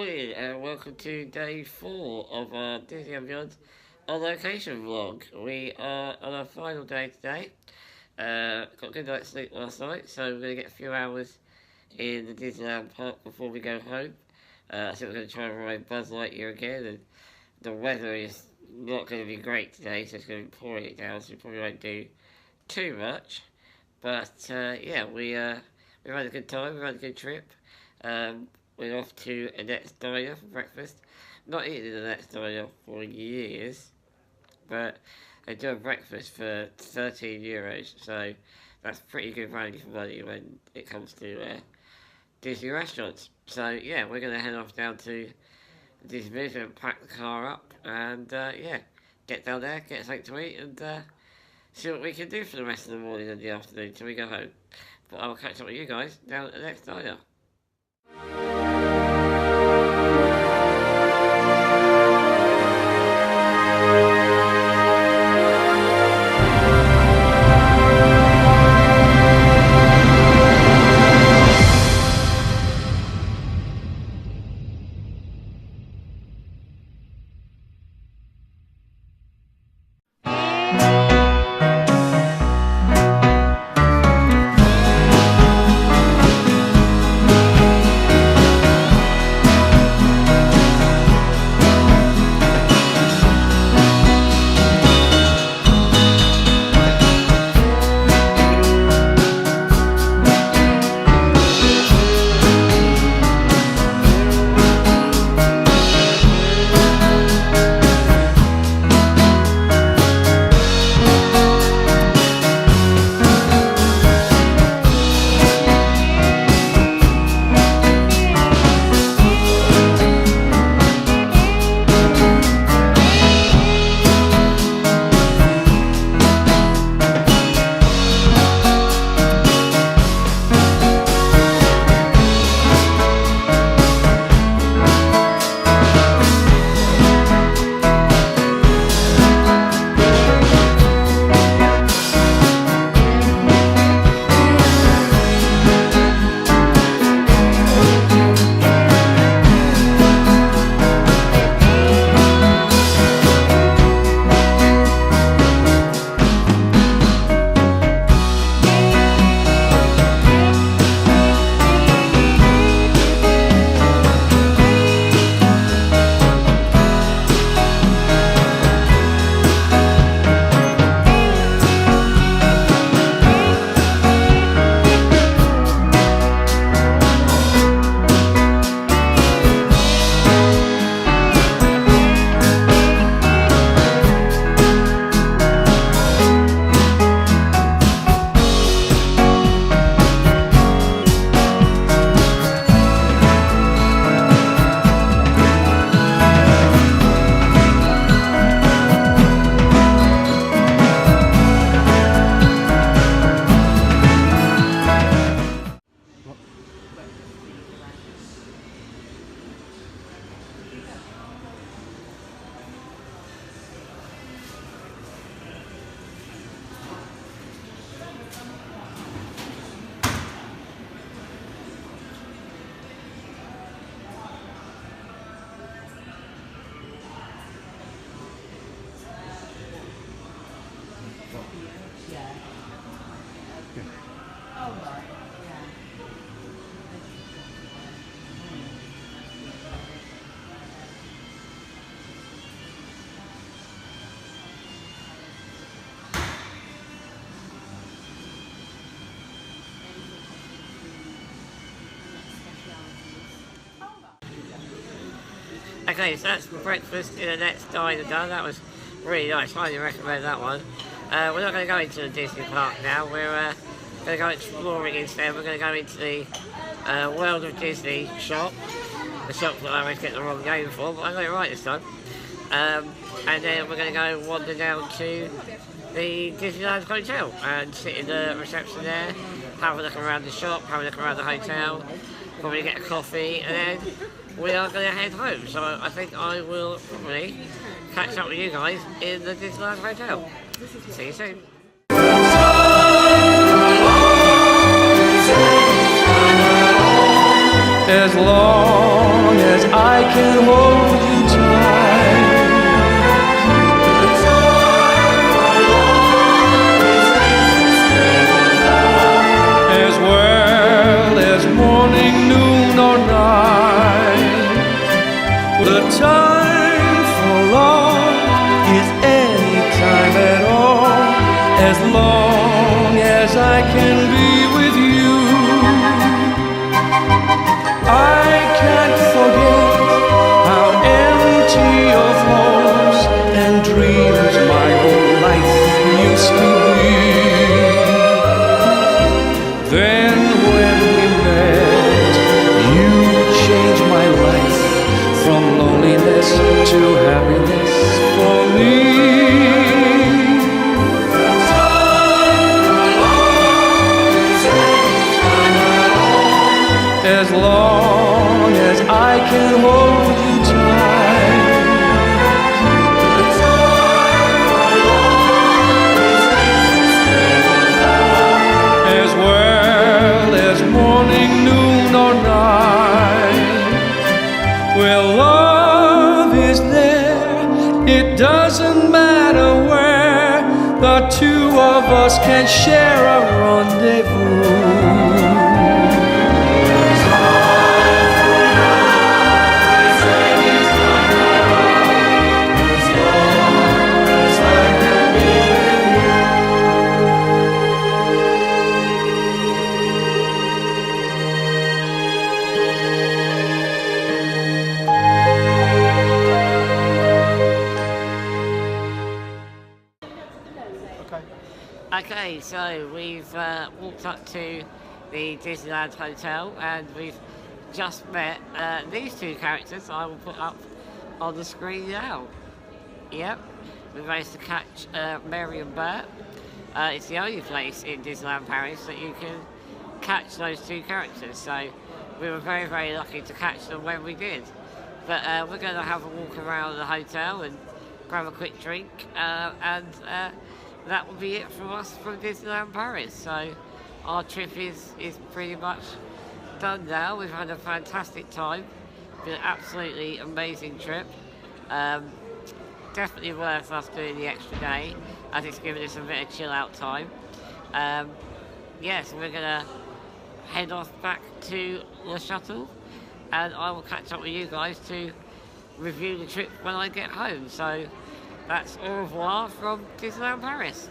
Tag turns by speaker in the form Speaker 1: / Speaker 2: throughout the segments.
Speaker 1: morning and welcome to day 4 of our Disney and Beyond on location vlog. We are on our final day today. Got a good night's sleep last night, so we're going to get a few hours in the Disneyland Park before we go home. I think we're going to try and ride Buzz Lightyear again, and the weather is not going to be great today, so it's going to be pouring it down, so we probably won't do too much. But yeah, we had a good time, we had a good trip. We're off to Annette's Diner for breakfast. Not eaten in Annette's Diner for years, but they do a breakfast for €13, so that's pretty good value for money when it comes to Disney restaurants. So yeah, we're going to head off down to Disney and pack the car up and yeah, get down there, get something to eat and see what we can do for the rest of the morning and the afternoon till we go home. But I'll catch up with you guys down at Annette's Diner. Okay, so that's breakfast in Annette's Diner done. That was really nice, highly recommend that one. We're not going to go into the Disney Park now, we're going to go exploring instead. We're going to go into the World of Disney shop. The shop that I always get the wrong name for, but I got it right this time. And then we're going to go wander down to the Disneyland Hotel and sit in the reception there, have a look around the shop, have a look around the hotel, probably get a coffee, and then we are going to head home. So I think I will probably catch up with you guys in the Disneyland Hotel. See you soon.
Speaker 2: As long as I time for love is any time at all, as long as I can be with you. I can't forget how empty of hopes and dreams my whole life used to be. Then when we met, you changed my life from loneliness to happiness for me. As long as I can hold you tight, as well as morning, noon or night. Where love is there, it doesn't matter where, the two of us can share a rendezvous.
Speaker 1: Okay, so we've walked up to the Disneyland Hotel and we've just met these two characters I will put up on the screen now. Yep, we managed to catch Mary and Burt. It's the only place in Disneyland Paris that you can catch those two characters, so we were very, very lucky to catch them when we did. But we're going to have a walk around the hotel and grab a quick drink, and that will be it from us from Disneyland Paris. So our trip is pretty much done now. We've had a fantastic time. Been an absolutely amazing trip. Definitely worth us doing the extra day, as it's given us a bit of chill out time. Yes, we're gonna head off back to the shuttle, and I will catch up with you guys to review the trip when I get home. So that's au revoir from Disneyland Paris.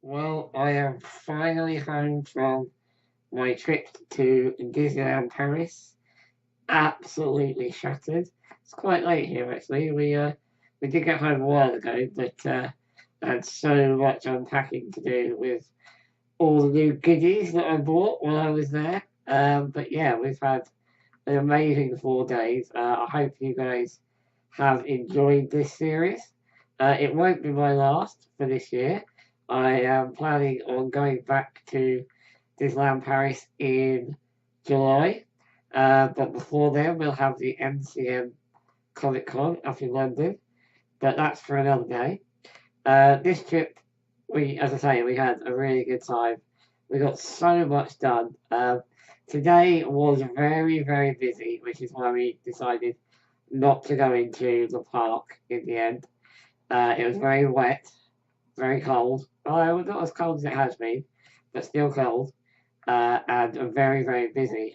Speaker 1: Well, I am finally home from my trip to Disneyland Paris. Absolutely shattered. It's quite late here actually. We did get home a while ago, but I had so much unpacking to do with all the new goodies that I bought while I was there. But yeah, we've had an amazing 4 days. I hope you guys have enjoyed this series. It won't be my last for this year. I am planning on going back to Disneyland Paris in July. But before then, we'll have the MCM Comic Con up in London. But that's for another day. This trip, as I say, we had a really good time. We got so much done. Today was very, very busy, which is why we decided not to go into the park in the end. It was very wet, very cold. Well, not as cold as it has been, but still cold, and very, very busy.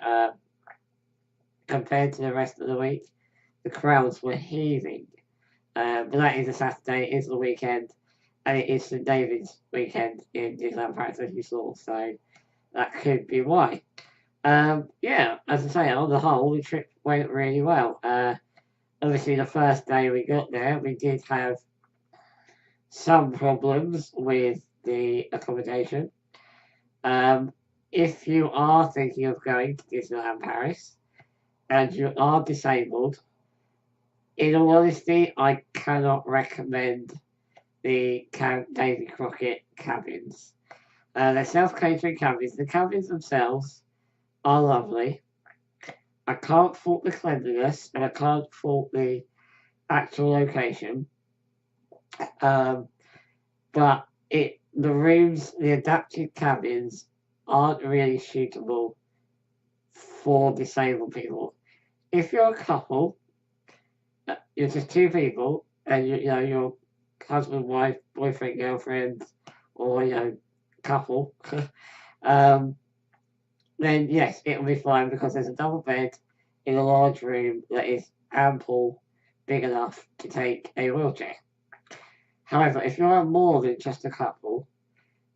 Speaker 1: Compared to the rest of the week, the crowds were heaving. But that is a Saturday, it is the weekend, and it is St David's weekend in Disneyland Paris, as you saw, so that could be why. Yeah, as I say, on the whole, the trip went really well. Obviously, the first day we got there, we did have some problems with the accommodation. If you are thinking of going to Disneyland Paris and you are disabled, in all honesty, I cannot recommend the Count Davy Crockett cabins. They're self-catering cabins. The cabins themselves are lovely. I can't fault the cleanliness and I can't fault the actual location. But the rooms, the adapted cabins, aren't really suitable for disabled people. If you're a couple, you're just two people, and your husband, wife, boyfriend, girlfriend, or couple, then yes, it'll be fine because there's a double bed in a large room that is ample, big enough to take a wheelchair. However, if you're more than just a couple,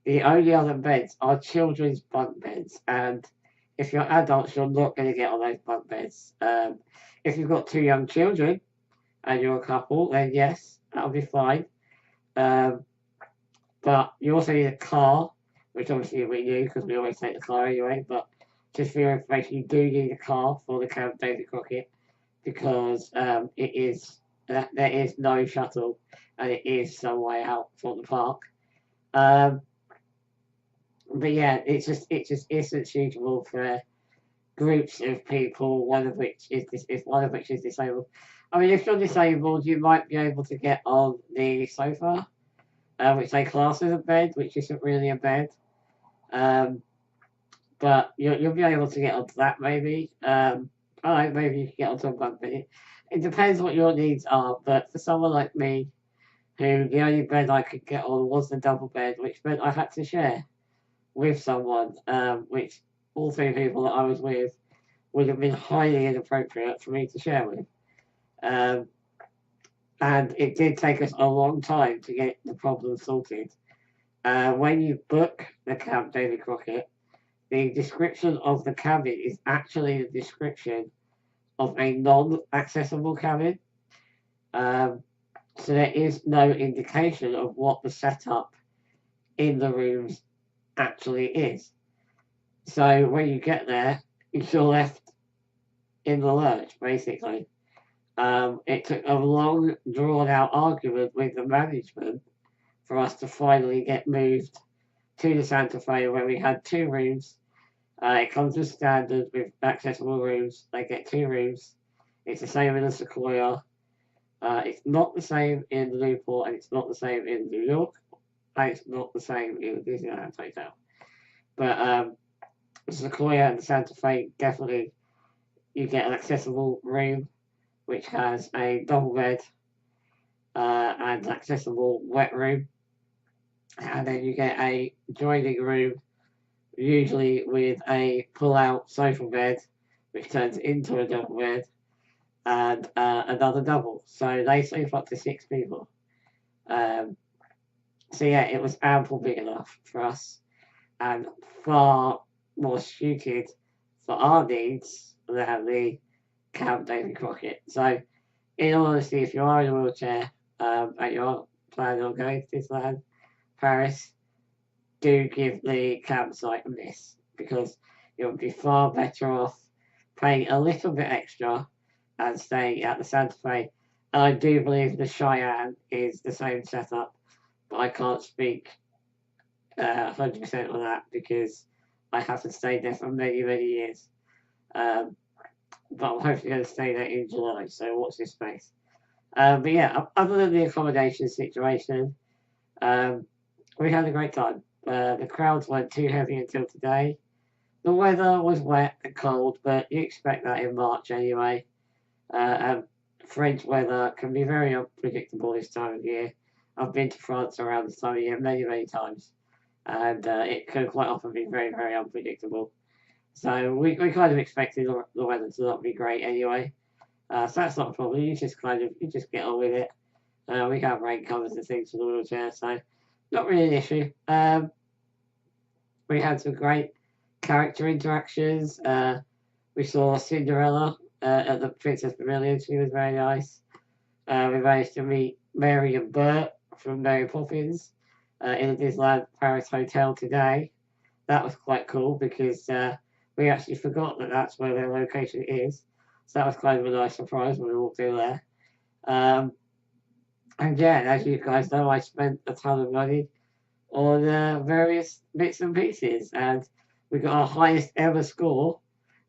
Speaker 1: the only other beds are children's bunk beds, and if you're adults, you're not going to get on those bunk beds. If you've got two young children and you're a couple, then yes, that'll be fine. But you also need a car, which obviously we do because we always take the car anyway. But just for your information, you do need a car for the Camp David Crockett because there is no shuttle and it is some way out from the park. But yeah, it just isn't suitable for groups of people, one of which is disabled. I mean, if you're disabled, you might be able to get on the sofa, which they class as a bed, which isn't really a bed. But you'll be able to get onto that maybe. Alright, maybe you can get onto a bunk bed. It depends what your needs are, but for someone like me, who the only bed I could get on was the double bed, which meant I had to share with someone, which all three people that I was with would have been highly inappropriate for me to share with. And it did take us a long time to get the problem sorted. When you book the Camp David Crockett, the description of the cabin is actually the description of a non-accessible cabin. So there is no indication of what the setup in the rooms actually is. So when you get there, you're left in the lurch, basically. It took a long, drawn-out argument with the management for us to finally get moved to the Santa Fe, where we had two rooms. It comes with standard with accessible rooms. They get two rooms. It's the same in the Sequoia. It's not the same in the Newport, and it's not the same in New York, and it's not the same in the Disneyland Hotel. But the Sequoia and the Santa Fe, definitely you get an accessible room, which has a double bed and an accessible wet room. And then you get a joining room, usually with a pull-out sofa bed, which turns into a double bed, and another double. So they sleep up to 6 people. So yeah, it was ample big enough for us, and far more suited for our needs than the Camp David Crockett. So, in all honesty, if you are in a wheelchair and you're planning on going to Disneyland Paris, do give the campsite a miss because you'll be far better off paying a little bit extra and staying at the Santa Fe. And I do believe the Cheyenne is the same setup, but I can't speak 100% on that because I haven't stayed there for many, many years. But I'm hopefully going to stay there in July, so watch this space. But yeah, other than the accommodation situation, we had a great time. The crowds weren't too heavy until today. The weather was wet and cold, but you expect that in March anyway. And French weather can be very unpredictable this time of year. I've been to France around this time of year many, many times, and it can quite often be very, very unpredictable. So we kind of expected the weather to not be great anyway. So that's not a problem. You just get on with it. We have rain covers and things for the wheelchair, so not really an issue. We had some great character interactions. We saw Cinderella at the Princess Pavilion. She was very nice. We managed to meet Mary and Burt from Mary Poppins in the Disneyland Paris Hotel today. That was quite cool because we actually forgot that that's where their location is. So that was kind of a nice surprise when we walked in there. And yeah, as you guys know, I spent a ton of money on various bits and pieces, and we got our highest ever score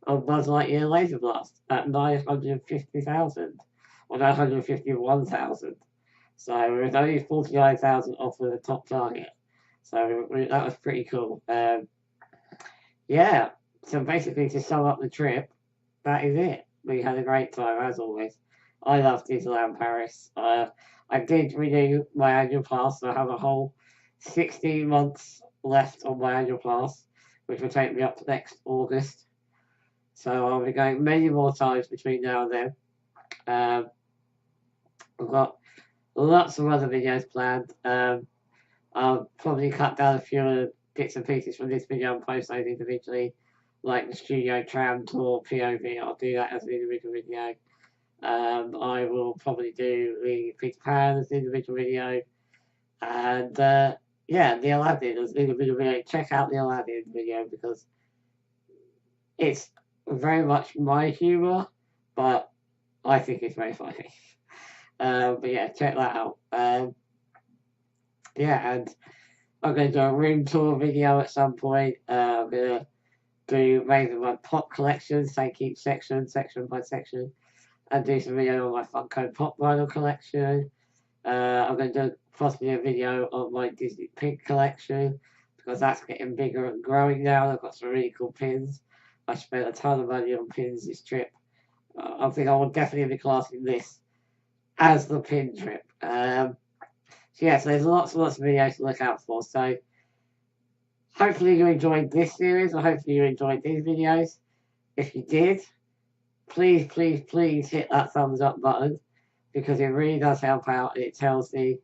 Speaker 1: on Buzz Lightyear Laser Blast at 950,000 or 951,000. So we was only 49,000 off of the top target. So that was pretty cool. Yeah, so basically to sum up the trip, that is it. We had a great time as always. I love Disneyland Paris. I did renew my annual pass, so I have a whole 16 months left on my annual pass, which will take me up to next August. So I'll be going many more times between now and then. I've got lots of other videos planned. I'll probably cut down a few bits and pieces from this video and post those individually, like the studio tram tour POV. I'll do that as an individual video. I will probably do the Peter Pan as an individual video, and yeah, the Aladdin as an individual video. Check out the Aladdin video because it's very much my humour, but I think it's very funny. But yeah, check that out. Yeah, and I'm going to do a room tour video at some point. I'm going to do maybe my pop collection, take each section by section, and do some video on my Funko Pop vinyl collection. I'm going to do possibly a video on my Disney Pig collection because that's getting bigger and growing now. I've got some really cool pins. I spent a ton of money on pins this trip. I think I will definitely be classing this as the pin trip. So yeah, so there's lots and lots of videos to look out for. So hopefully you enjoyed this series, or hopefully you enjoyed these videos. If you did, please, please, please hit that thumbs up button because it really does help out. It tells the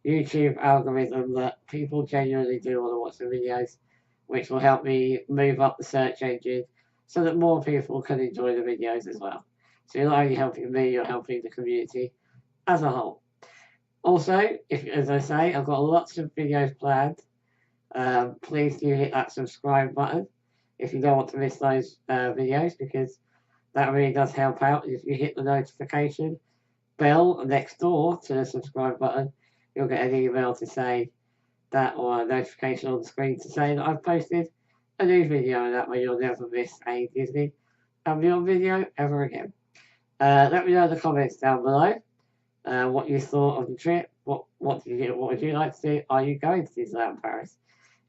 Speaker 1: YouTube algorithm that people genuinely do want to watch the videos, which will help me move up the search engine so that more people can enjoy the videos as well. So you're not only helping me, you're helping the community as a whole. Also, as I say, I've got lots of videos planned. Please do hit that subscribe button if you don't want to miss those videos because that really does help out. If you hit the notification bell next door to the subscribe button, you'll get an email to say that, or a notification on the screen to say that I've posted a new video, and that way you'll never miss a Disney and Beyond video ever again. Let me know in the comments down below what you thought of the trip. What would you like to do? Are you going to Disneyland Paris?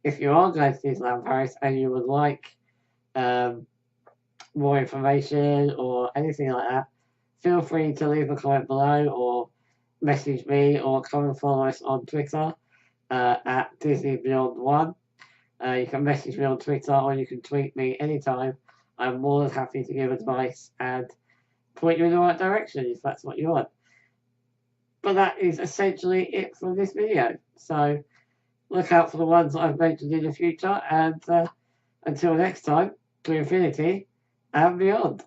Speaker 1: If you are going to Disneyland Paris and you would like more information or anything like that, feel free to leave a comment below or message me or come and follow us on Twitter at Disney Beyond 1. You can message me on Twitter or you can tweet me anytime. I'm more than happy to give advice and point you in the right direction if that's what you want. But that is essentially it from this video. So look out for the ones that I've mentioned in the future, and until next time, to infinity and beyond.